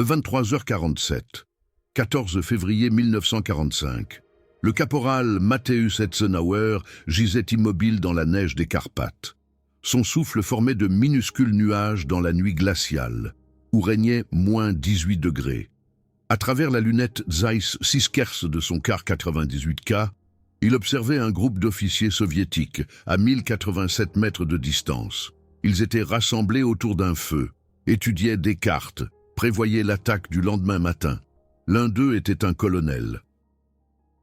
23h47. 14 février 1945. Le caporal Mateusz Etzenauer gisait immobile dans la neige des Carpates. Son souffle formait de minuscules nuages dans la nuit glaciale, où régnait moins 18 degrés. À travers la lunette Zeiss Siskerse de son car 98K, il observait un groupe d'officiers soviétiques à 1087 mètres de distance. Ils étaient rassemblés autour d'un feu, étudiaient des cartes, prévoyaient l'attaque du lendemain matin. L'un d'eux était un colonel.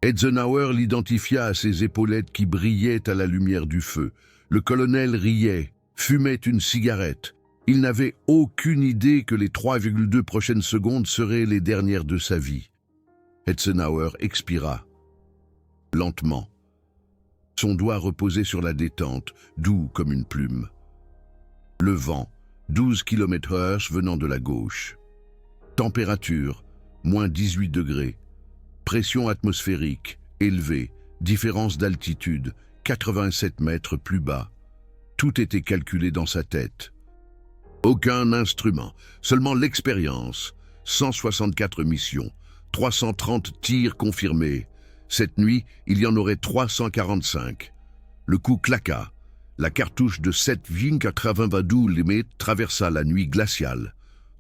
Etzenauer l'identifia à ses épaulettes qui brillaient à la lumière du feu. Le colonel riait, fumait une cigarette. Il n'avait aucune idée que les 3,2 prochaines secondes seraient les dernières de sa vie. Etzenauer expira, lentement. Son doigt reposait sur la détente, doux comme une plume. Le vent, 12 km/h venant de la gauche. Température, moins 18 degrés. Pression atmosphérique, élevée, différence d'altitude, 87 mètres plus bas. Tout était calculé dans sa tête. Aucun instrument, seulement l'expérience. 164 missions, 330 tirs confirmés. Cette nuit, il y en aurait 345. Le coup claqua. La cartouche de 7,82 mm traversa la nuit glaciale.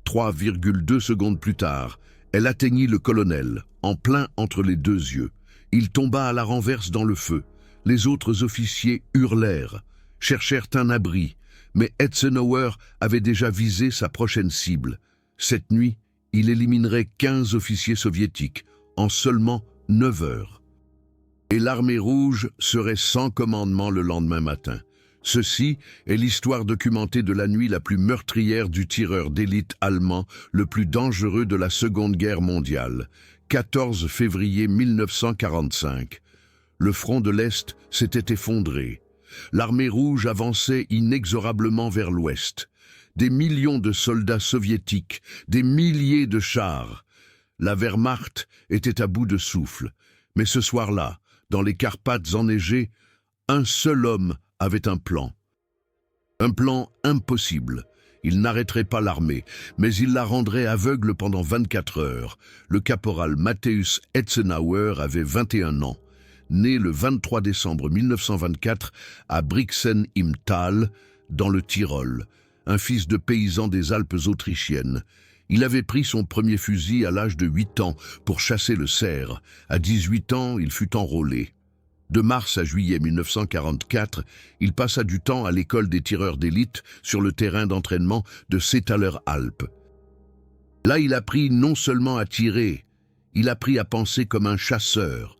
3,2 secondes plus tard, elle atteignit le colonel, en plein entre les deux yeux. Il tomba à la renverse dans le feu. Les autres officiers hurlèrent, cherchèrent un abri, mais Etzenauer avait déjà visé sa prochaine cible. Cette nuit, il éliminerait 15 officiers soviétiques en seulement 9 heures. Et l'armée rouge serait sans commandement le lendemain matin. Ceci est l'histoire documentée de la nuit la plus meurtrière du tireur d'élite allemand, le plus dangereux de la Seconde Guerre mondiale. 14 février 1945. Le front de l'Est s'était effondré. L'armée rouge avançait inexorablement vers l'Ouest. Des millions de soldats soviétiques, des milliers de chars. La Wehrmacht était à bout de souffle. Mais ce soir-là, dans les Carpates enneigées, un seul homme avait un plan. Un plan impossible. Il n'arrêterait pas l'armée, mais il la rendrait aveugle pendant 24 heures. Le caporal Mateusz Etzenauer avait 21 ans. Né le 23 décembre 1924 à Brixen im Tal, dans le Tyrol, un fils de paysan des Alpes autrichiennes. Il avait pris son premier fusil à l'âge de 8 ans pour chasser le cerf. À 18 ans, il fut enrôlé. De mars à juillet 1944, il passa du temps à l'école des tireurs d'élite sur le terrain d'entraînement de Seetaler-Alpes. Là, il apprit non seulement à tirer, il apprit à penser comme un chasseur.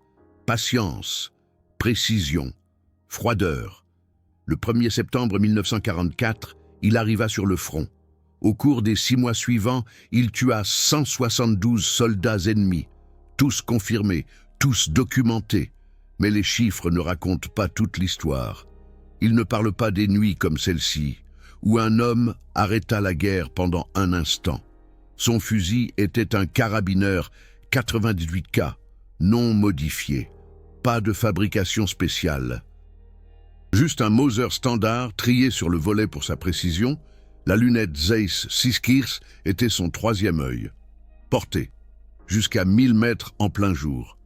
Patience, précision, froideur. Le 1er septembre 1944, il arriva sur le front. Au cours des 6 mois suivants, il tua 172 soldats ennemis, tous confirmés, tous documentés. Mais les chiffres ne racontent pas toute l'histoire. Ils ne parlent pas des nuits comme celle-ci, où un homme arrêta la guerre pendant un instant. Son fusil était un carabineur 98K, non modifié. Pas de fabrication spéciale. Juste un Mauser standard trié sur le volet pour sa précision, la lunette Zeiss Siskerse était son 3e œil. Porté, jusqu'à 1000 mètres en plein jour.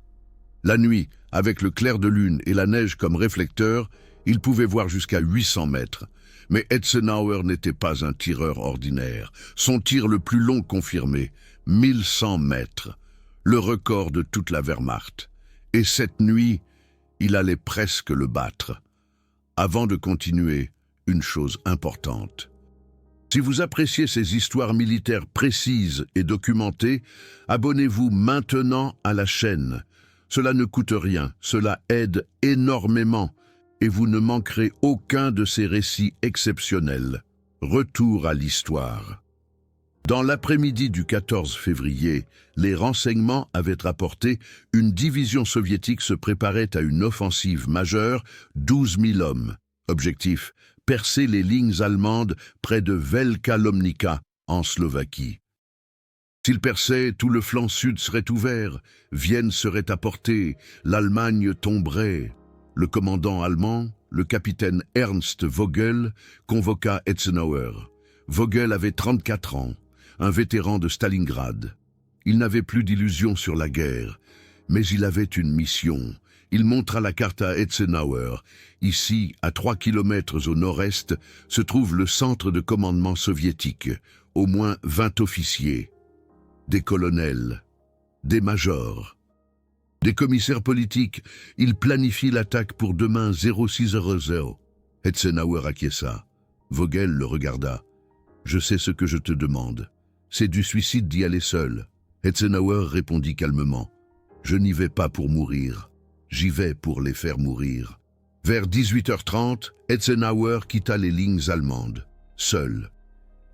La nuit, avec le clair de lune et la neige comme réflecteur, il pouvait voir jusqu'à 800 mètres. Mais Etzenauer n'était pas un tireur ordinaire. Son tir le plus long confirmé, 1100 mètres. Le record de toute la Wehrmacht. Et cette nuit, il allait presque le battre. Avant de continuer, une chose importante. Si vous appréciez ces histoires militaires précises et documentées, abonnez-vous maintenant à la chaîne. Cela ne coûte rien, cela aide énormément et vous ne manquerez aucun de ces récits exceptionnels. Retour à l'histoire. Dans l'après-midi du 14 février, les renseignements avaient rapporté une division soviétique se préparait à une offensive majeure, 12 000 hommes. Objectif, percer les lignes allemandes près de Velká Lomnica, en Slovaquie. S'il perçait, tout le flanc sud serait ouvert, Vienne serait à portée, l'Allemagne tomberait. Le commandant allemand, le capitaine Ernst Vogel, convoqua Etzenauer. Vogel avait 34 ans. un vétéran de Stalingrad. Il n'avait plus d'illusions sur la guerre, mais il avait une mission. Il montra la carte à Eisenhower. Ici, à 3 kilomètres au nord-est, se trouve le centre de commandement soviétique. Au moins 20 officiers, des colonels, des majors, des commissaires politiques. Il planifie l'attaque pour demain 0600. Eisenhower acquiesça. Vogel le regarda. « Je sais ce que je te demande. C'est du suicide d'y aller seul. » Eisenhower répondit calmement. « Je n'y vais pas pour mourir. J'y vais pour les faire mourir. » Vers 18h30, Eisenhower quitta les lignes allemandes, seul.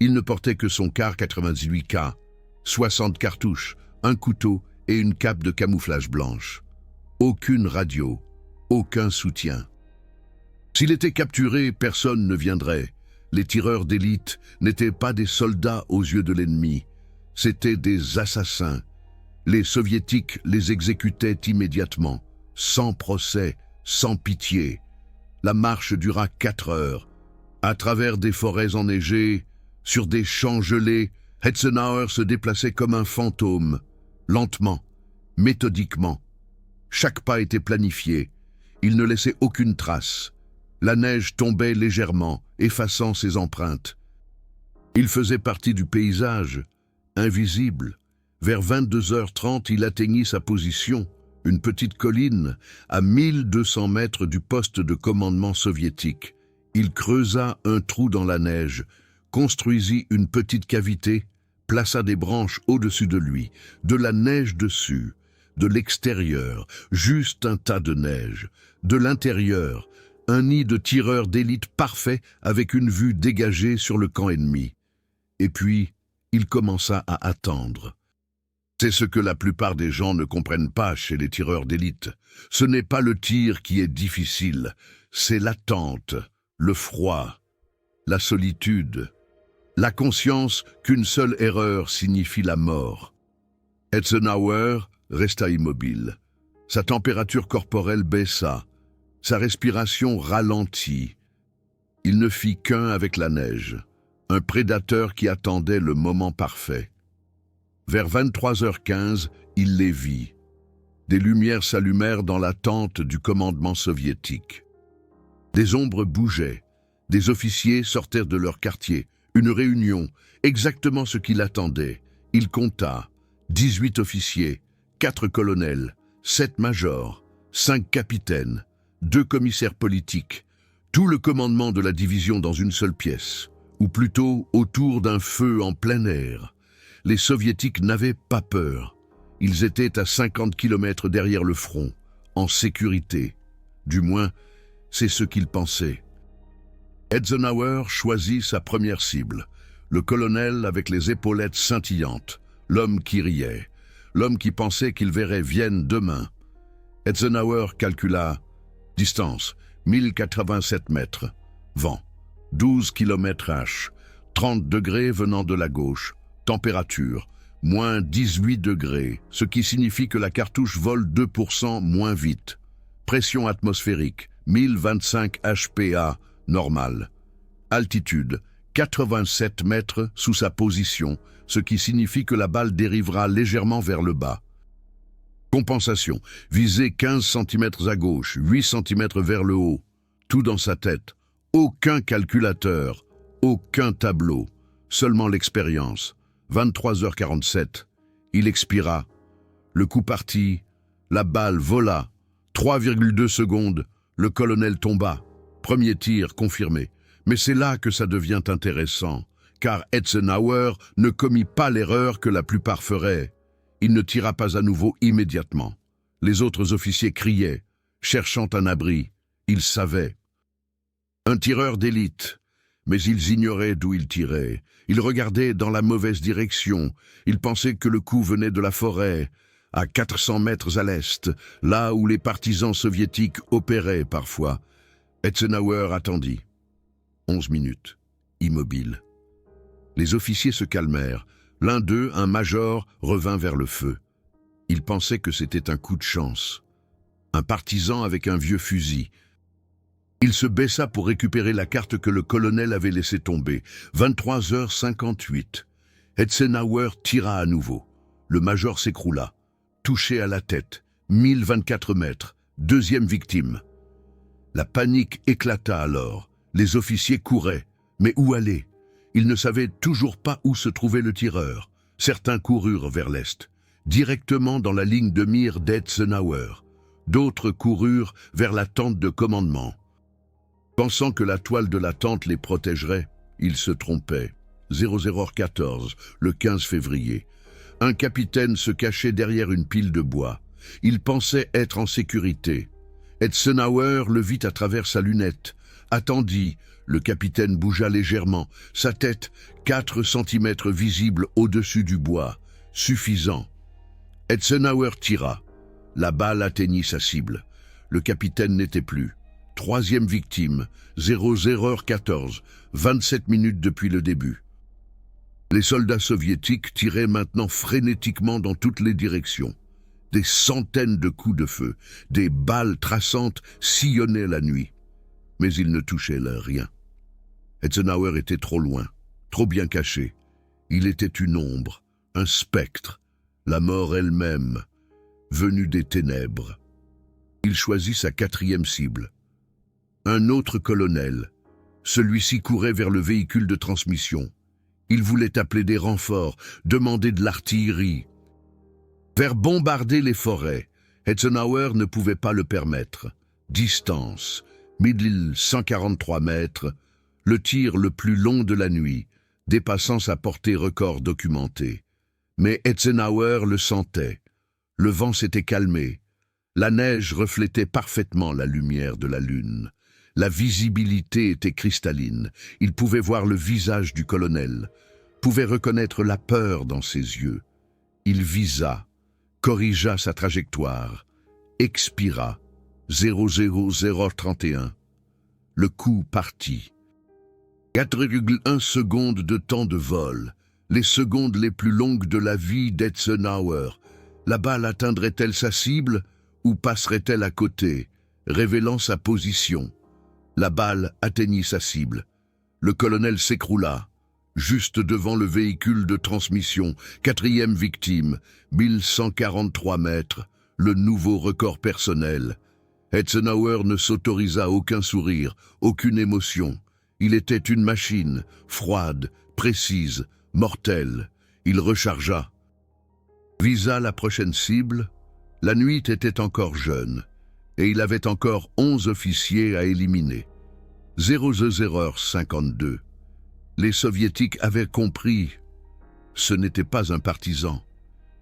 Il ne portait que son car 98K, 60 cartouches, un couteau et une cape de camouflage blanche. Aucune radio, aucun soutien. S'il était capturé, personne ne viendrait. Les tireurs d'élite n'étaient pas des soldats aux yeux de l'ennemi, c'étaient des assassins. Les soviétiques les exécutaient immédiatement, sans procès, sans pitié. La marche dura 4 heures. À travers des forêts enneigées, sur des champs gelés, Eisenhower se déplaçait comme un fantôme, lentement, méthodiquement. Chaque pas était planifié. Il ne laissait aucune trace. La neige tombait légèrement, effaçant ses empreintes. Il faisait partie du paysage, invisible. Vers 22h30, il atteignit sa position, une petite colline, à 1200 mètres du poste de commandement soviétique. Il creusa un trou dans la neige, construisit une petite cavité, plaça des branches au-dessus de lui, de la neige dessus, de l'extérieur, juste un tas de neige, de l'intérieur, un nid de tireurs d'élite parfait avec une vue dégagée sur le camp ennemi. Et puis, il commença à attendre. C'est ce que la plupart des gens ne comprennent pas chez les tireurs d'élite. Ce n'est pas le tir qui est difficile, c'est l'attente, le froid, la solitude, la conscience qu'une seule erreur signifie la mort. Eisenhower resta immobile. Sa température corporelle baissa, sa respiration ralentit. Il ne fit qu'un avec la neige, un prédateur qui attendait le moment parfait. Vers 23h15, il les vit. Des lumières s'allumèrent dans la tente du commandement soviétique. Des ombres bougeaient, des officiers sortirent de leur quartier. Une réunion, exactement ce qu'il attendait. Il compta 18 officiers, 4 colonels, 7 majors, 5 capitaines, 2 commissaires politiques, tout le commandement de la division dans une seule pièce, ou plutôt autour d'un feu en plein air. Les soviétiques n'avaient pas peur. Ils étaient à 50 km derrière le front, en sécurité. Du moins, c'est ce qu'ils pensaient. Eisenhower choisit sa première cible, le colonel avec les épaulettes scintillantes, l'homme qui riait, l'homme qui pensait qu'il verrait Vienne demain. Eisenhower calcula distance, 1087 mètres, vent, 12 km/h, 30 degrés venant de la gauche, température, moins 18 degrés, ce qui signifie que la cartouche vole 2% moins vite. Pression atmosphérique, 1025 HPA, normal. Altitude, 87 mètres sous sa position, ce qui signifie que la balle dérivera légèrement vers le bas. Compensation, visée 15 cm à gauche, 8 cm vers le haut. Tout dans sa tête. Aucun calculateur, aucun tableau, seulement l'expérience. 23h47, il expira. Le coup partit, la balle vola. 3,2 secondes, le colonel tomba. Premier tir confirmé. Mais c'est là que ça devient intéressant, car Eisenhower ne commit pas l'erreur que la plupart feraient. Il ne tira pas à nouveau immédiatement. Les autres officiers criaient, cherchant un abri. Ils savaient. Un tireur d'élite, mais ils ignoraient d'où il tirait. Ils regardaient dans la mauvaise direction. Ils pensaient que le coup venait de la forêt, à 400 mètres à l'est, là où les partisans soviétiques opéraient parfois. Eisenhower attendit. 11 minutes, immobile. Les officiers se calmèrent. L'un d'eux, un major, revint vers le feu. Il pensait que c'était un coup de chance. Un partisan avec un vieux fusil. Il se baissa pour récupérer la carte que le colonel avait laissée tomber. 23h58. Eisenhower tira à nouveau. Le major s'écroula, touché à la tête. 1024 mètres, deuxième victime. La panique éclata alors. Les officiers couraient. Mais où aller? Ils ne savaient toujours pas où se trouvait le tireur. Certains coururent vers l'est, directement dans la ligne de mire d'Eisenhower. D'autres coururent vers la tente de commandement. Pensant que la toile de la tente les protégerait, ils se trompaient. 00h14, le 15 février. Un capitaine se cachait derrière une pile de bois. Il pensait être en sécurité. Eisenhower le vit à travers sa lunette. Attendit. Le capitaine bougea légèrement, sa tête 4 cm visible au-dessus du bois. Suffisant. Eisenhower tira. La balle atteignit sa cible. Le capitaine n'était plus. Troisième victime, 00h14, 27 minutes depuis le début. Les soldats soviétiques tiraient maintenant frénétiquement dans toutes les directions. Des centaines de coups de feu, des balles traçantes sillonnaient la nuit. Mais ils ne touchaient là rien. Eisenhower était trop loin, trop bien caché. Il était une ombre, un spectre, la mort elle-même, venue des ténèbres. Il choisit sa quatrième cible. Un autre colonel. Celui-ci courait vers le véhicule de transmission. Il voulait appeler des renforts, demander de l'artillerie. Faire bombarder les forêts. Eisenhower ne pouvait pas le permettre. Distance, 1143 mètres, le tir le plus long de la nuit, dépassant sa portée record documentée. Mais Eisenhower le sentait. Le vent s'était calmé. La neige reflétait parfaitement la lumière de la lune. La visibilité était cristalline. Il pouvait voir le visage du colonel, pouvait reconnaître la peur dans ses yeux. Il visa, corrigea sa trajectoire, expira. 00031. Le coup partit. 4,1 secondes de temps de vol, les secondes les plus longues de la vie d'Eisenhower. La balle atteindrait-elle sa cible ou passerait-elle à côté, révélant sa position? La balle atteignit sa cible. Le colonel s'écroula, juste devant le véhicule de transmission. Quatrième victime, 1143 mètres, le nouveau record personnel. Eisenhower ne s'autorisa aucun sourire, aucune émotion. Il était une machine, froide, précise, mortelle. Il rechargea. Visa la prochaine cible. La nuit était encore jeune, et il avait encore 11 officiers à éliminer. 00h52. Les Soviétiques avaient compris. Ce n'était pas un partisan.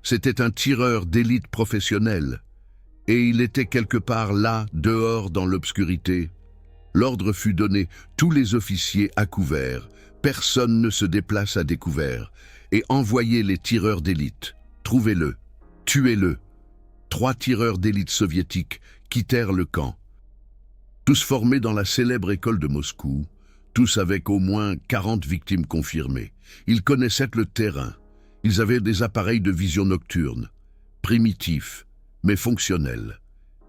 C'était un tireur d'élite professionnel. Et il était quelque part là, dehors dans l'obscurité. L'ordre fut donné, tous les officiers à couvert. Personne ne se déplace à découvert. Et envoyez les tireurs d'élite. Trouvez-le. Tuez-le. 3 tireurs d'élite soviétiques quittèrent le camp. Tous formés dans la célèbre école de Moscou, tous avec au moins 40 victimes confirmées. Ils connaissaient le terrain. Ils avaient des appareils de vision nocturne, primitifs, mais fonctionnels.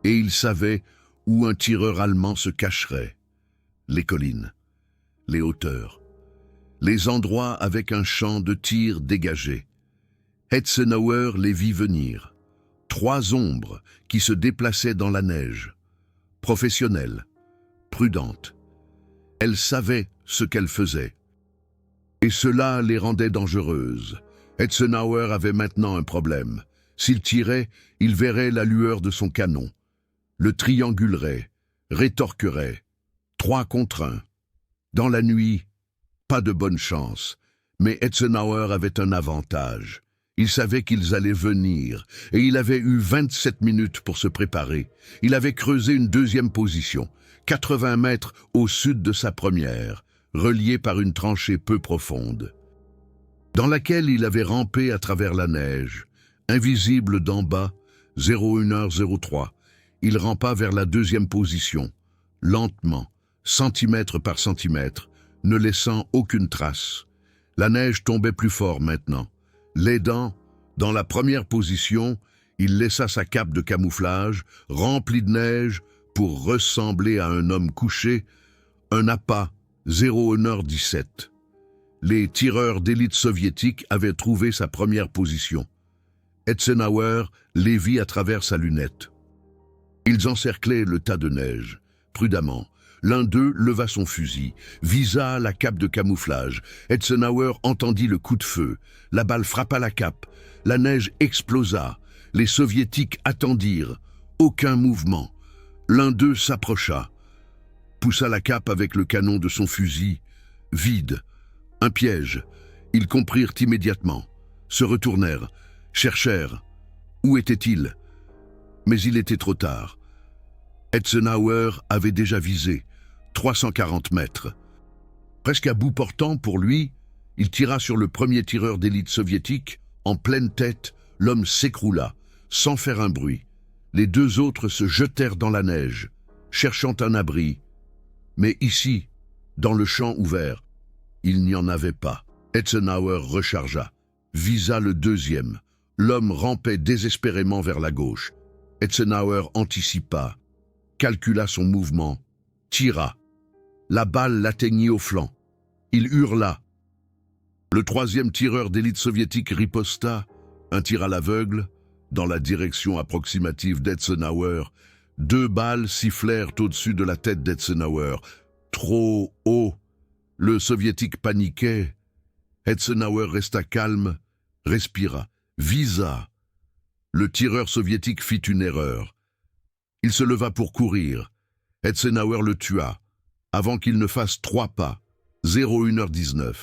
Et ils savaient où un tireur allemand se cacherait. Les collines, les hauteurs, les endroits avec un champ de tir dégagé. Eisenhower les vit venir. 3 ombres qui se déplaçaient dans la neige. Professionnelles, prudentes. Elles savaient ce qu'elles faisaient. Et cela les rendait dangereuses. Eisenhower avait maintenant un problème. S'il tirait, il verrait la lueur de son canon. Le triangulerait, rétorquerait. 3 contre 1. Dans la nuit, pas de bonne chance. Mais Eisenhower avait un avantage. Il savait qu'ils allaient venir, et il avait eu 27 minutes pour se préparer. Il avait creusé une deuxième position, 80 mètres au sud de sa première, reliée par une tranchée peu profonde, dans laquelle il avait rampé à travers la neige. Invisible d'en bas, 01h03, il rampa vers la deuxième position, lentement, centimètre par centimètre, ne laissant aucune trace. La neige tombait plus fort maintenant. L'aidant, dans la première position, il laissa sa cape de camouflage, remplie de neige, pour ressembler à un homme couché, un appât, 01h17. Les tireurs d'élite soviétiques avaient trouvé sa première position. Eisenhower les vit à travers sa lunette. Ils encerclaient le tas de neige. Prudemment, l'un d'eux leva son fusil, visa la cape de camouflage. Eisenhower entendit le coup de feu. La balle frappa la cape. La neige explosa. Les soviétiques attendirent. Aucun mouvement. L'un d'eux s'approcha, poussa la cape avec le canon de son fusil. Vide. Un piège. Ils comprirent immédiatement. Se retournèrent. Cherchèrent. Où était-il? Mais il était trop tard. Eisenhower avait déjà visé. 340 mètres. Presque à bout portant pour lui, il tira sur le premier tireur d'élite soviétique. En pleine tête, l'homme s'écroula, sans faire un bruit. Les deux autres se jetèrent dans la neige, cherchant un abri. Mais ici, dans le champ ouvert, il n'y en avait pas. Eisenhower rechargea, visa le deuxième. L'homme rampait désespérément vers la gauche. Eisenhower anticipa, calcula son mouvement, tira. La balle l'atteignit au flanc. Il hurla. Le troisième tireur d'élite soviétique riposta, un tir à l'aveugle, dans la direction approximative d'Eisenhower. 2 balles sifflèrent au-dessus de la tête d'Eisenhower. Trop haut. Le soviétique paniquait. Eisenhower resta calme, respira, visa. Le tireur soviétique fit une erreur. Il se leva pour courir. Eisenhower le tua, avant qu'il ne fasse 3 pas. 01h19.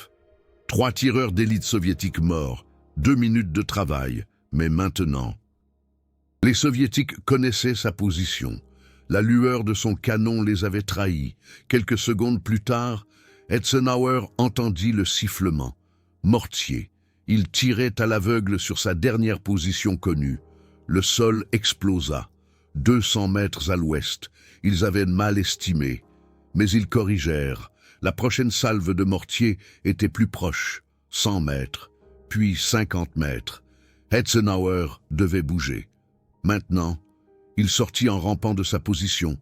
3 tireurs d'élite soviétiques morts. 2 minutes de travail. Mais maintenant... Les soviétiques connaissaient sa position. La lueur de son canon les avait trahis. Quelques secondes plus tard, Eisenhower entendit le sifflement. Mortier. Il tirait à l'aveugle sur sa dernière position connue. Le sol explosa. 200 mètres à l'ouest. Ils avaient mal estimé. Mais ils corrigèrent. La prochaine salve de mortier était plus proche. 100 mètres, puis 50 mètres. Eisenhower devait bouger. Maintenant, il sortit en rampant de sa position,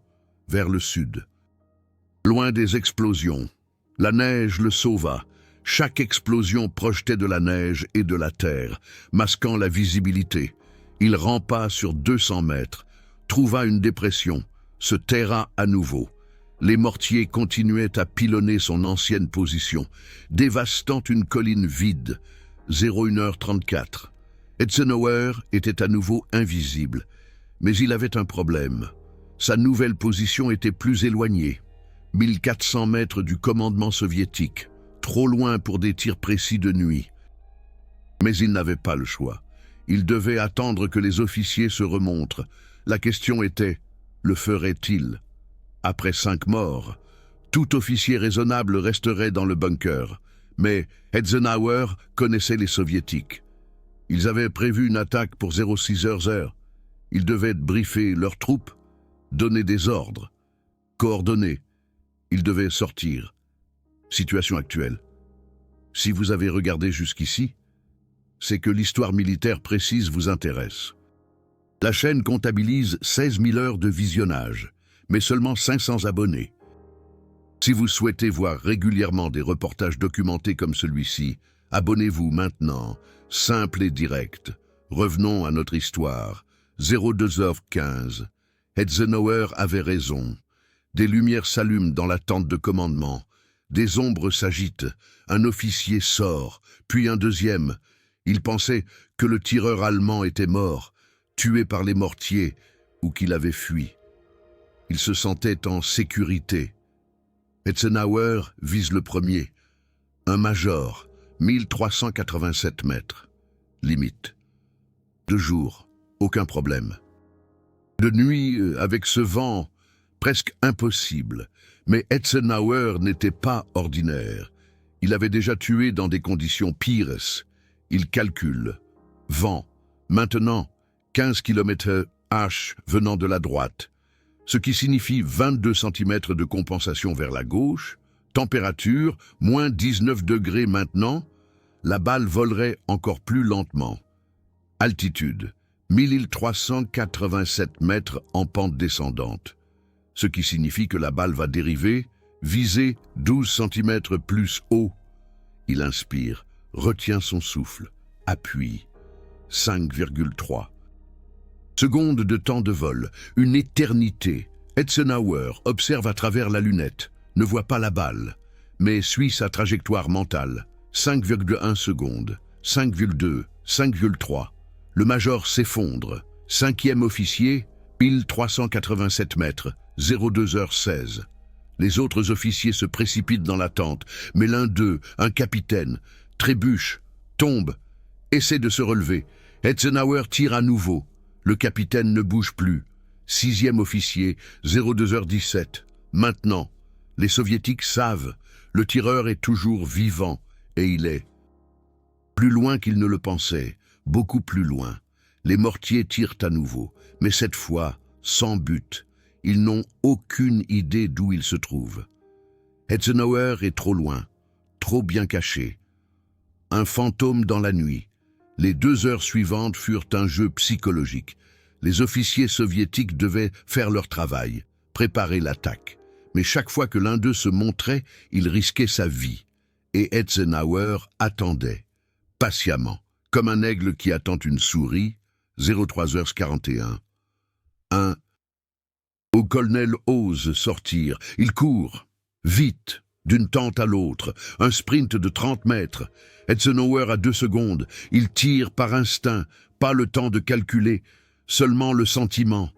vers le sud. Loin des explosions, la neige le sauva. Chaque explosion projetait de la neige et de la terre, masquant la visibilité. Il rampa sur 200 mètres, trouva une dépression, se terra à nouveau. Les mortiers continuaient à pilonner son ancienne position, dévastant une colline vide. 01h34. Eisenhower était à nouveau invisible, mais il avait un problème. Sa nouvelle position était plus éloignée, 1400 mètres du commandement soviétique, trop loin pour des tirs précis de nuit. Mais il n'avait pas le choix. Il devait attendre que les officiers se remontrent. La question était, le ferait-il? Après 5 morts, tout officier raisonnable resterait dans le bunker. Mais Eisenhower connaissait les soviétiques. Ils avaient prévu une attaque pour 06h. Ils devaient briefer leurs troupes, donner des ordres, coordonner. Ils devaient sortir. Situation actuelle. Si vous avez regardé jusqu'ici, c'est que l'histoire militaire précise vous intéresse. La chaîne comptabilise 16 000 heures de visionnage, mais seulement 500 abonnés. Si vous souhaitez voir régulièrement des reportages documentés comme celui-ci, abonnez-vous maintenant, simple et direct. Revenons à notre histoire. 02h15. Eisenhower avait raison. Des lumières s'allument dans la tente de commandement. Des ombres s'agitent. Un officier sort, puis un deuxième. Il pensait que le tireur allemand était mort, tué par les mortiers, ou qu'il avait fui. Il se sentait en sécurité. Eisenhower vise le premier. Un major, 1387 mètres. Limite. De jour, aucun problème. De nuit, avec ce vent, presque impossible. Mais Eisenhower n'était pas ordinaire. Il avait déjà tué dans des conditions pires. Il calcule. Vent. Maintenant, 15 km/h venant de la droite. Ce qui signifie 22 cm de compensation vers la gauche. Température, moins 19 degrés maintenant. La balle volerait encore plus lentement. Altitude, 1387 mètres en pente descendante. Ce qui signifie que la balle va dériver, viser 12 cm plus haut. Il inspire, retient son souffle, appuie. 5,3 secondes de temps de vol, une éternité. Eisenhower observe à travers la lunette, ne voit pas la balle, mais suit sa trajectoire mentale. 5,1 secondes, 5,2, 5,3. Le major s'effondre. Cinquième officier, pile 387 mètres, 02h16. Les autres officiers se précipitent dans la tente, mais l'un d'eux, un capitaine, trébuche, tombe, essaie de se relever. Eisenhower tire à nouveau. Le capitaine ne bouge plus. Sixième officier, 02h17. Maintenant, les soviétiques savent, le tireur est toujours vivant, et il est plus loin qu'il ne le pensait, beaucoup plus loin. Les mortiers tirent à nouveau, mais cette fois, sans but. Ils n'ont aucune idée d'où il se trouve. Eisenhower est trop loin, trop bien caché. Un fantôme dans la nuit. Les 2 heures suivantes furent un jeu psychologique. Les officiers soviétiques devaient faire leur travail, préparer l'attaque. Mais chaque fois que l'un d'eux se montrait, il risquait sa vie. Et Eisenhower attendait, patiemment, comme un aigle qui attend une souris. 03h41. Au colonel ose sortir. Il court, vite, d'une tente à l'autre, un sprint de 30 mètres. Eisenhower a 2 secondes. Il tire par instinct, pas le temps de calculer, seulement le sentiment.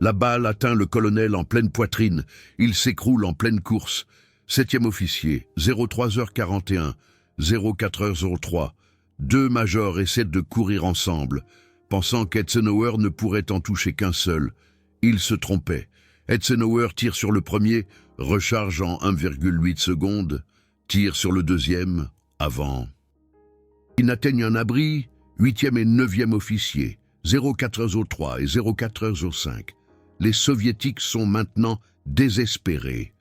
La balle atteint le colonel en pleine poitrine. Il s'écroule en pleine course. 7e officier, 03h41, 04h03. 2 majors essaient de courir ensemble, pensant qu'Eisenhower ne pourrait en toucher qu'un seul. Il se trompait. Eisenhower tire sur le premier, recharge en 1,8 secondes, tire sur le deuxième, avant. Ils n'atteignent un abri, 8e et 9e officiers, 04h03 et 04h05. Les soviétiques sont maintenant désespérés.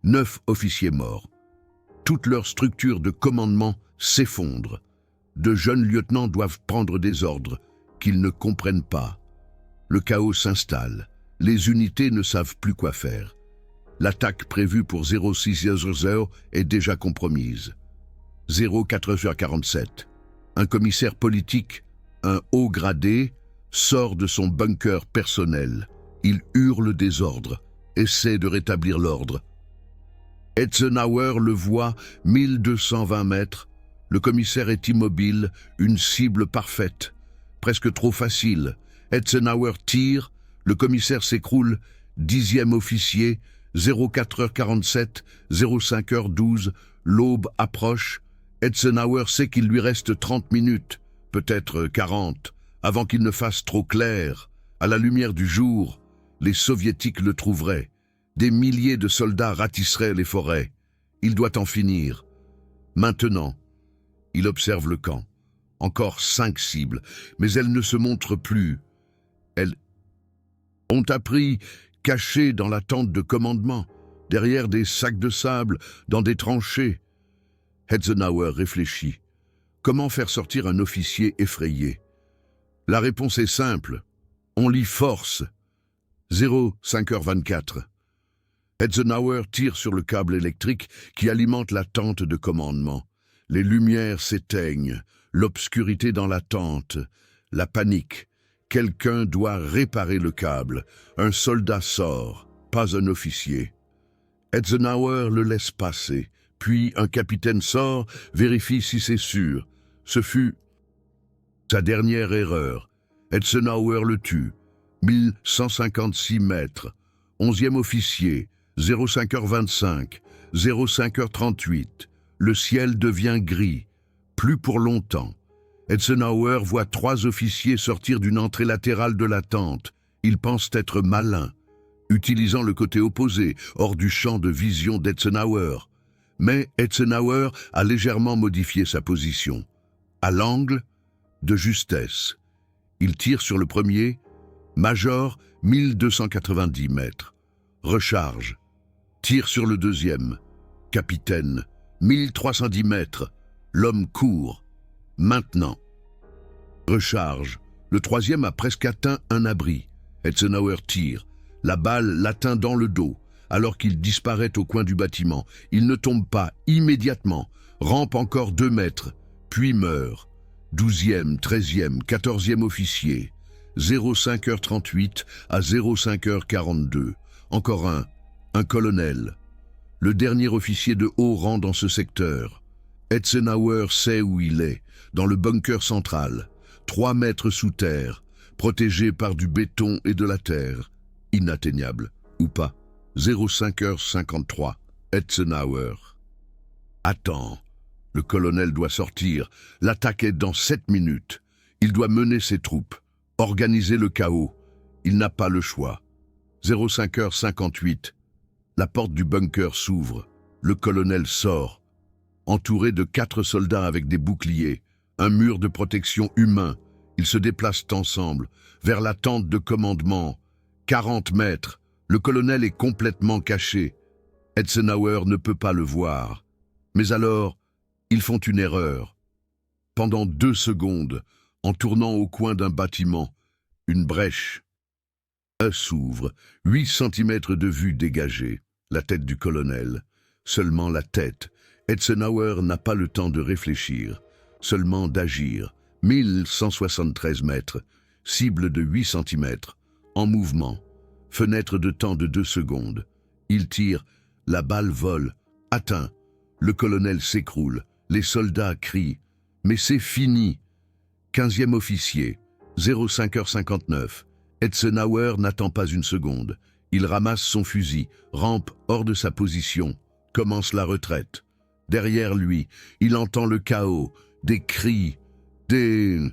9 officiers morts. Toute leur structure de commandement s'effondre. De jeunes lieutenants doivent prendre des ordres qu'ils ne comprennent pas. Le chaos s'installe. Les unités ne savent plus quoi faire. L'attaque prévue pour 06h est déjà compromise. 04h47. Un commissaire politique, un haut gradé, sort de son bunker personnel. Il hurle des ordres, essaie de rétablir l'ordre. Eisenhower le voit, 1220 mètres. Le commissaire est immobile, une cible parfaite, presque trop facile. Eisenhower tire, le commissaire s'écroule, 10e officier, 04h47, 05h12, l'aube approche. Eisenhower sait qu'il lui reste 30 minutes, peut-être 40, avant qu'il ne fasse trop clair. À la lumière du jour, les soviétiques le trouveraient. Des milliers de soldats ratisseraient les forêts. Il doit en finir. Maintenant, il observe le camp. Encore 5 cibles, mais elles ne se montrent plus. Elles ont appris, cachées dans la tente de commandement, derrière des sacs de sable, dans des tranchées. Eisenhower réfléchit. Comment faire sortir un officier effrayé? La réponse est simple. On l'y force. 05h24. Eisenhower tire sur le câble électrique qui alimente la tente de commandement. Les lumières s'éteignent, l'obscurité dans la tente, la panique. Quelqu'un doit réparer le câble. Un soldat sort, pas un officier. Eisenhower le laisse passer. Puis un capitaine sort, vérifie si c'est sûr. Ce fut sa dernière erreur. Eisenhower le tue. 1156 mètres. 11e officier. 05h25. 05h38. Le ciel devient gris. Plus pour longtemps. Eisenhower voit 3 officiers sortir d'une entrée latérale de la tente. Ils pensent être malins, utilisant le côté opposé, hors du champ de vision d'Eisenhower. Mais Eisenhower a légèrement modifié sa position. À l'angle, de justesse. Il tire sur le premier, major, 1290 mètres. Recharge. Tire sur le deuxième, capitaine, 1310 mètres. L'homme court. Maintenant. Recharge. Le troisième a presque atteint un abri. Eisenhower tire. La balle l'atteint dans le dos. alors qu'il disparaît au coin du bâtiment. Il ne tombe pas immédiatement, rampe encore 2 mètres, puis meurt. 12e, 13e, 14e officier. 05h38 à 05h42. Encore un colonel. Le dernier officier de haut rang dans ce secteur. Eisenhower sait où il est, dans le bunker central. 3 mètres sous terre, protégé par du béton et de la terre. Inatteignable, ou pas. 05h53. Eisenhower. Attends. Le colonel doit sortir. L'attaque est dans 7 minutes. Il doit mener ses troupes. Organiser le chaos. Il n'a pas le choix. 05h58. La porte du bunker s'ouvre. Le colonel sort. Entouré de 4 soldats avec des boucliers. Un mur de protection humain. Ils se déplacent ensemble, vers la tente de commandement. 40 mètres. Le colonel est complètement caché. Eisenhower ne peut pas le voir. Mais alors, ils font une erreur. Pendant 2 secondes, en tournant au coin d'un bâtiment, une brèche s'ouvre, 8 cm de vue dégagée, la tête du colonel. Seulement la tête. Eisenhower n'a pas le temps de réfléchir, seulement d'agir. 1173 mètres, cible de 8 cm, en mouvement, fenêtre de temps de 2 secondes. Il tire, la balle vole, atteint. Le colonel s'écroule, les soldats crient. Mais c'est fini. 15e officier, 05h59. Eisenhower n'attend pas une seconde. Il ramasse son fusil, rampe hors de sa position, commence la retraite. Derrière lui, il entend le chaos, des cris, une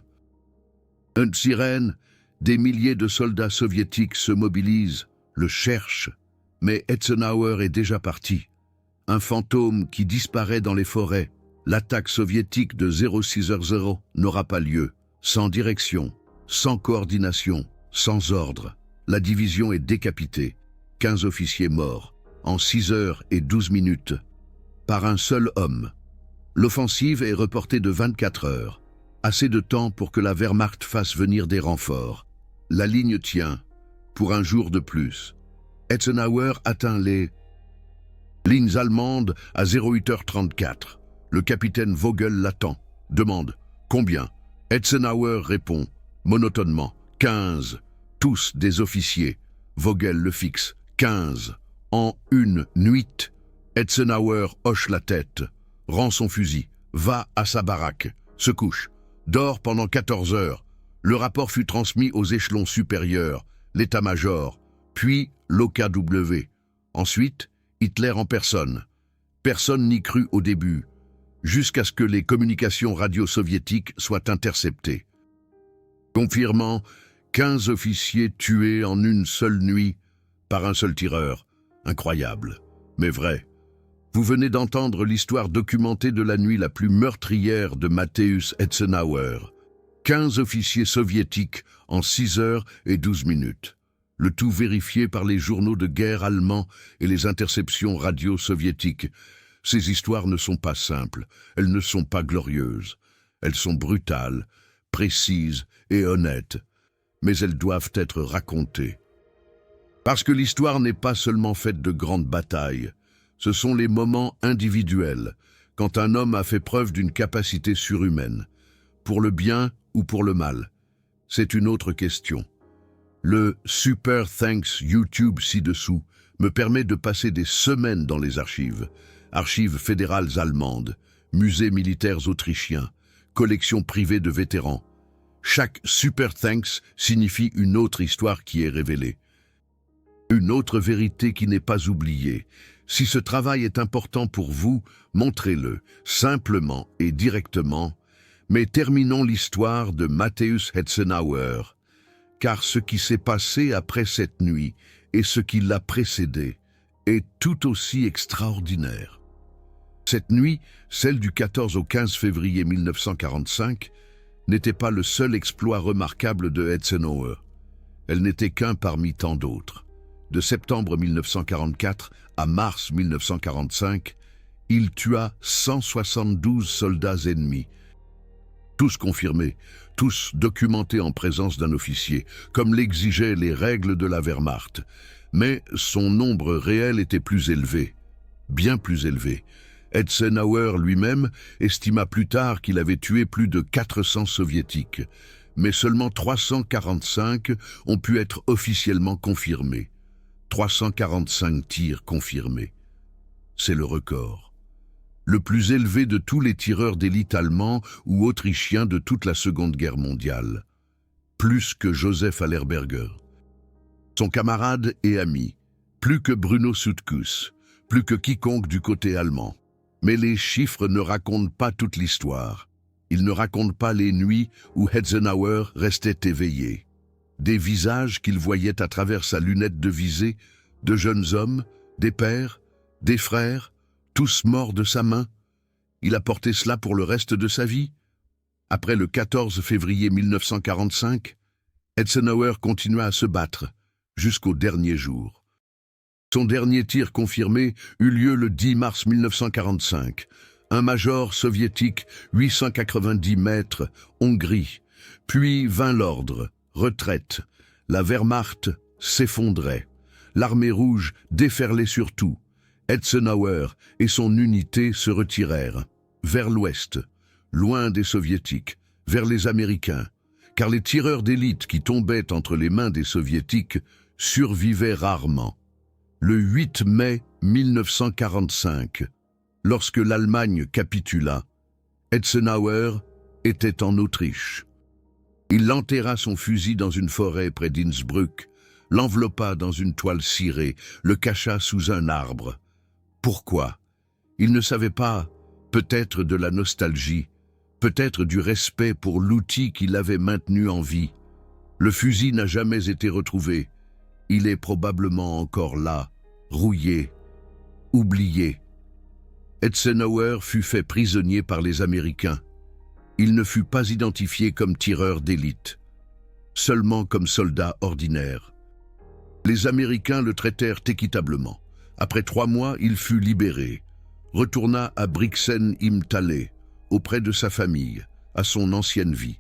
sirène. Des milliers de soldats soviétiques se mobilisent, le cherchent. Mais Eisenhower est déjà parti. Un fantôme qui disparaît dans les forêts. L'attaque soviétique de 06h00 n'aura pas lieu, sans direction, sans coordination, sans ordre. La division est décapitée, 15 officiers morts, en 6h12, par un seul homme. L'offensive est reportée de 24 heures, assez de temps pour que la Wehrmacht fasse venir des renforts. La ligne tient, pour un jour de plus. Eisenhower atteint les lignes allemandes à 08h34. Le capitaine Vogel l'attend, demande « Combien ?» Eisenhower répond, monotonement, « 15. » Tous des officiers. Vogel le fixe, « 15. » En une nuit, Eisenhower hoche la tête, rend son fusil, va à sa baraque, se couche, dort pendant 14 heures. Le rapport fut transmis aux échelons supérieurs, l'état-major, puis l'OKW. Ensuite, Hitler en personne. Personne n'y crut au début, jusqu'à ce que les communications radio-soviétiques soient interceptées, confirmant 15 officiers tués en une seule nuit par un seul tireur. Incroyable, mais vrai. Vous venez d'entendre l'histoire documentée de la nuit la plus meurtrière de Matthäus Eisenhower. 15 officiers soviétiques en 6h12. Le tout vérifié par les journaux de guerre allemands et les interceptions radio soviétiques. Ces histoires ne sont pas simples, elles ne sont pas glorieuses. Elles sont brutales, précises et honnêtes. Mais elles doivent être racontées. Parce que l'histoire n'est pas seulement faite de grandes batailles. Ce sont les moments individuels, quand un homme a fait preuve d'une capacité surhumaine. Pour le bien ou pour le mal, c'est une autre question. Le Super Thanks YouTube ci-dessous me permet de passer des semaines dans les archives. Archives fédérales allemandes, musées militaires autrichiens, collections privées de vétérans. Chaque Super Thanks signifie une autre histoire qui est révélée. Une autre vérité qui n'est pas oubliée. Si ce travail est important pour vous, montrez-le, simplement et directement. Mais terminons l'histoire de Matthäus Eisenhower, car ce qui s'est passé après cette nuit et ce qui l'a précédé est tout aussi extraordinaire. Cette nuit, celle du 14 au 15 février 1945, n'était pas le seul exploit remarquable de Eisenhower. Elle n'était qu'un parmi tant d'autres. De septembre 1944 à mars 1945, il tua 172 soldats ennemis, tous confirmés, tous documentés en présence d'un officier, comme l'exigeaient les règles de la Wehrmacht. Mais son nombre réel était plus élevé, bien plus élevé. Eisenhower lui-même estima plus tard qu'il avait tué plus de 400 soviétiques, mais seulement 345 ont pu être officiellement confirmés. 345 tirs confirmés. C'est le record. Le plus élevé de tous les tireurs d'élite allemands ou autrichiens de toute la Seconde Guerre mondiale. Plus que Joseph Hallerberger. Son camarade et ami. Plus que Bruno Sütkus. Plus que quiconque du côté allemand. Mais les chiffres ne racontent pas toute l'histoire. Ils ne racontent pas les nuits où Eisenhower restait éveillé. Des visages qu'il voyait à travers sa lunette de visée, de jeunes hommes, des pères, des frères, tous morts de sa main. Il a porté cela pour le reste de sa vie. Après le 14 février 1945, Eisenhower continua à se battre jusqu'au dernier jour. Son dernier tir confirmé eut lieu le 10 mars 1945. Un major soviétique, 890 mètres, Hongrie, puis vint l'ordre. Retraite. La Wehrmacht s'effondrait. L'armée rouge déferlait sur tout. Eisenhower et son unité se retirèrent. Vers l'ouest, loin des soviétiques, vers les Américains. Car les tireurs d'élite qui tombaient entre les mains des soviétiques survivaient rarement. Le 8 mai 1945, lorsque l'Allemagne capitula, Eisenhower était en Autriche. Il enterra son fusil dans une forêt près d'Innsbruck, l'enveloppa dans une toile cirée, le cacha sous un arbre. Pourquoi? Il ne savait pas, peut-être de la nostalgie, peut-être du respect pour l'outil qui l'avait maintenu en vie. Le fusil n'a jamais été retrouvé. Il est probablement encore là, rouillé, oublié. Eisenhower fut fait prisonnier par les Américains. Il ne fut pas identifié comme tireur d'élite, seulement comme soldat ordinaire. Les Américains le traitèrent équitablement. Après 3 mois, il fut libéré, retourna à Brixen im Talle, auprès de sa famille, à son ancienne vie.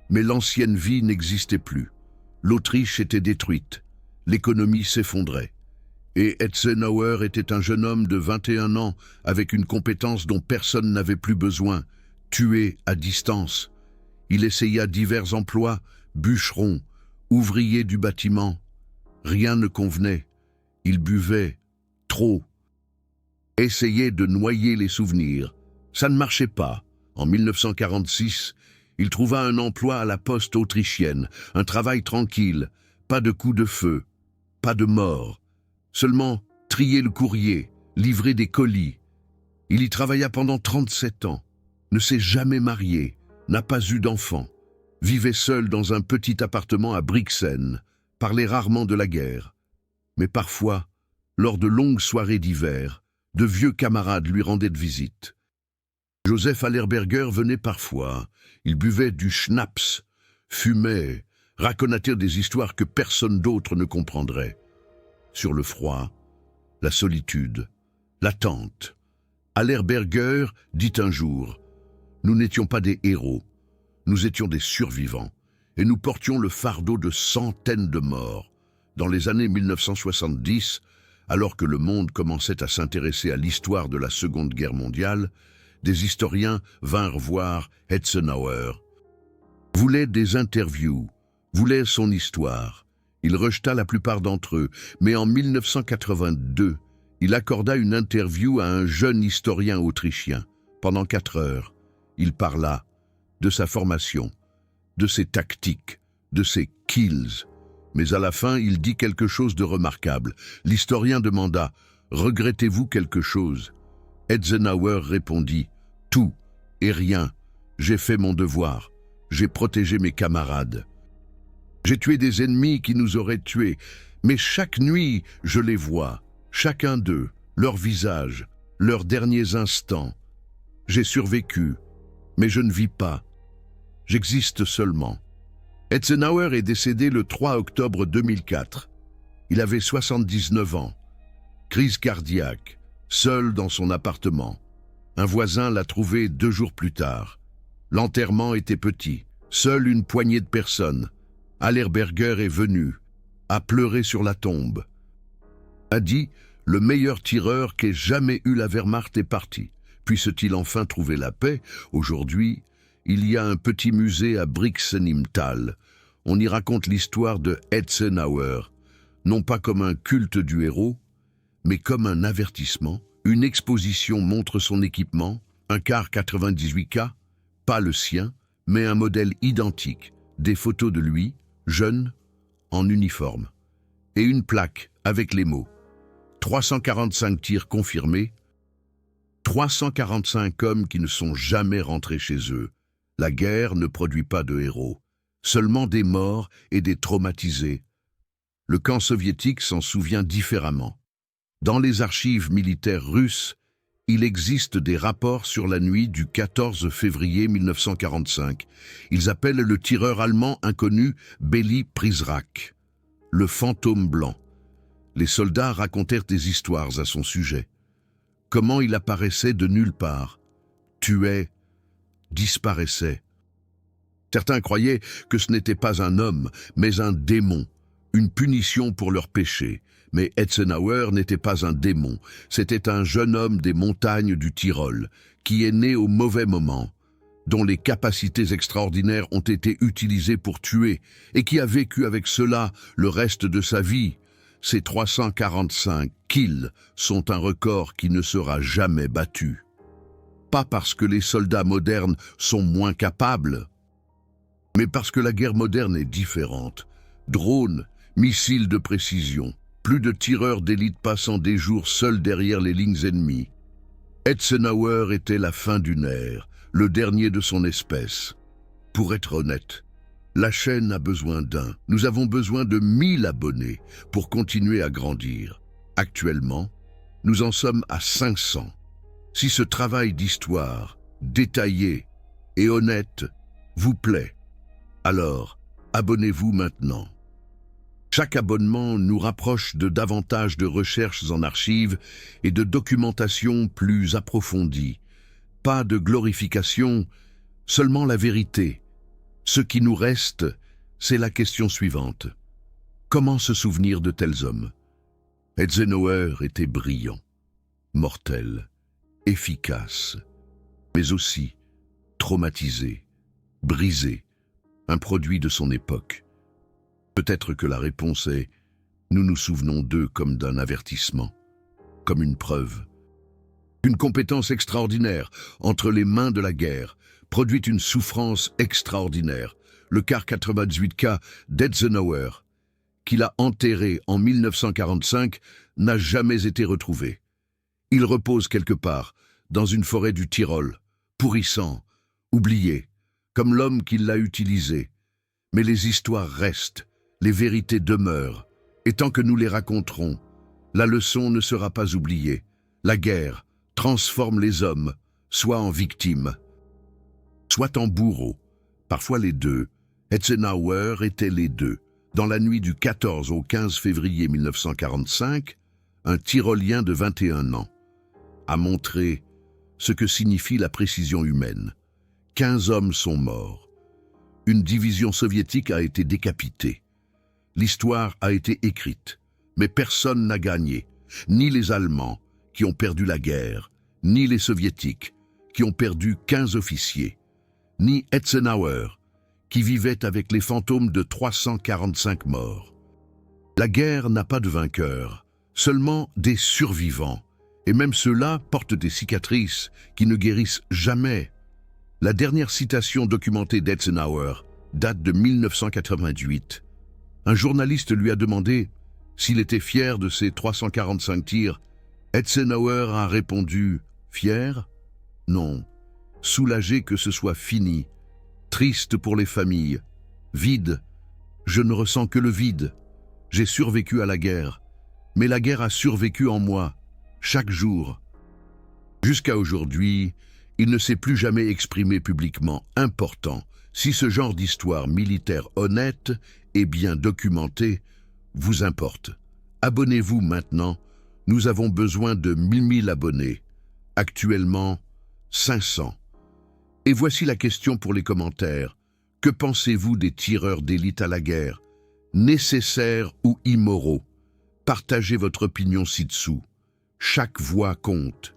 Mais l'ancienne vie n'existait plus. L'Autriche était détruite, l'économie s'effondrait. Et Eisenhower était un jeune homme de 21 ans, avec une compétence dont personne n'avait plus besoin, tué à distance. Il essaya divers emplois, bûcheron, ouvrier du bâtiment. Rien ne convenait. Il buvait trop. Essayait de noyer les souvenirs. Ça ne marchait pas. En 1946, il trouva un emploi à la poste autrichienne, un travail tranquille, pas de coups de feu, pas de mort. Seulement trier le courrier, livrer des colis. Il y travailla pendant 37 ans. Ne s'est jamais marié, n'a pas eu d'enfant, vivait seul dans un petit appartement à Brixen, parlait rarement de la guerre. Mais parfois, lors de longues soirées d'hiver, de vieux camarades lui rendaient visite. Joseph Hallerberger venait parfois, il buvait du schnapps, fumait, racontait des histoires que personne d'autre ne comprendrait. Sur le froid, la solitude, l'attente. Hallerberger dit un jour: nous n'étions pas des héros, nous étions des survivants, et nous portions le fardeau de centaines de morts. Dans les années 1970, alors que le monde commençait à s'intéresser à l'histoire de la Seconde Guerre mondiale, des historiens vinrent voir Eisenhower. Voulaient des interviews, voulaient son histoire. Il rejeta la plupart d'entre eux, mais en 1982, il accorda une interview à un jeune historien autrichien. Pendant 4 heures, il parla de sa formation, de ses tactiques, de ses kills. Mais à la fin, il dit quelque chose de remarquable. L'historien demanda « Regrettez-vous quelque chose ?» Eisenhower répondit « Tout et rien. J'ai fait mon devoir. J'ai protégé mes camarades. J'ai tué des ennemis qui nous auraient tués, mais chaque nuit, je les vois, chacun d'eux, leur visage, leurs derniers instants. J'ai survécu, mais je ne vis pas. J'existe seulement. » Eisenhower est décédé le 3 octobre 2004. Il avait 79 ans. Crise cardiaque, seul dans son appartement. Un voisin l'a trouvé 2 jours plus tard. L'enterrement était petit, seule une poignée de personnes. Hallerberger est venu, a pleuré sur la tombe. A dit « Le meilleur tireur qu'ait jamais eu la Wehrmacht est parti. Puisse-t-il enfin trouver la paix? Aujourd'hui, il y a un petit musée à Brixen im Tal. On y raconte l'histoire de Eisenhower, non pas comme un culte du héros, mais comme un avertissement. Une exposition montre son équipement, un car 98K, pas le sien, mais un modèle identique, des photos de lui, jeune, en uniforme, et une plaque avec les mots 345 tirs confirmés, 345 hommes qui ne sont jamais rentrés chez eux. La guerre ne produit pas de héros, seulement des morts et des traumatisés. Le camp soviétique s'en souvient différemment. Dans les archives militaires russes, il existe des rapports sur la nuit du 14 février 1945. Ils appellent le tireur allemand inconnu Beli Prizrak, le fantôme blanc. Les soldats racontèrent des histoires à son sujet. Comment il apparaissait de nulle part, tuait, disparaissait. Certains croyaient que ce n'était pas un homme, mais un démon, une punition pour leurs péchés. Mais Eisenhower n'était pas un démon, c'était un jeune homme des montagnes du Tyrol, qui est né au mauvais moment, dont les capacités extraordinaires ont été utilisées pour tuer, et qui a vécu avec cela le reste de sa vie. Ces 345 kills sont un record qui ne sera jamais battu. Pas parce que les soldats modernes sont moins capables, mais parce que la guerre moderne est différente. Drones, missiles de précision, plus de tireurs d'élite passant des jours seuls derrière les lignes ennemies. Eisenhower était la fin d'une ère, le dernier de son espèce. Pour être honnête, la chaîne a besoin d'un. Nous avons besoin de 1000 abonnés pour continuer à grandir. Actuellement, nous en sommes à 500. Si ce travail d'histoire, détaillé et honnête, vous plaît, alors abonnez-vous maintenant. Chaque abonnement nous rapproche de davantage de recherches en archives et de documentation plus approfondie. Pas de glorification, seulement la vérité. Ce qui nous reste, c'est la question suivante. Comment se souvenir de tels hommes? Eisenhower était brillant, mortel, efficace, mais aussi traumatisé, brisé, un produit de son époque. Peut-être que la réponse est « nous nous souvenons d'eux comme d'un avertissement, comme une preuve ». Une compétence extraordinaire entre les mains de la guerre produit une souffrance extraordinaire. Le car 98K d'Eisenhower, qu'il a enterré en 1945, n'a jamais été retrouvé. Il repose quelque part, dans une forêt du Tyrol, pourrissant, oublié, comme l'homme qui l'a utilisé. Mais les histoires restent, les vérités demeurent, et tant que nous les raconterons, la leçon ne sera pas oubliée. La guerre transforme les hommes, soit en victimes, soit en bourreaux, parfois les deux. Eisenhower était les deux. Dans la nuit du 14 au 15 février 1945, un Tyrolien de 21 ans a montré ce que signifie la précision humaine. 15 hommes sont morts. Une division soviétique a été décapitée. L'histoire a été écrite, mais personne n'a gagné, ni les Allemands, qui ont perdu la guerre, ni les Soviétiques, qui ont perdu 15 officiers, ni Eisenhower, qui vivait avec les fantômes de 345 morts. La guerre n'a pas de vainqueur, seulement des survivants, et même ceux-là portent des cicatrices qui ne guérissent jamais. La dernière citation documentée d'Eisenhower date de 1988. Un journaliste lui a demandé s'il était fier de ses 345 tirs. Eisenhower a répondu « Fier? Non. Soulagé que ce soit fini. Triste pour les familles. Vide. Je ne ressens que le vide. J'ai survécu à la guerre. Mais la guerre a survécu en moi, chaque jour. Jusqu'à aujourd'hui, il ne s'est plus jamais exprimé publiquement. Important, si ce genre d'histoire militaire honnête et bien documentée vous importe. Abonnez-vous maintenant. Nous avons besoin de 1000 abonnés. Actuellement, 500. Et voici la question pour les commentaires. Que pensez-vous des tireurs d'élite à la guerre? Nécessaires ou immoraux? Partagez votre opinion ci-dessous. Chaque voix compte.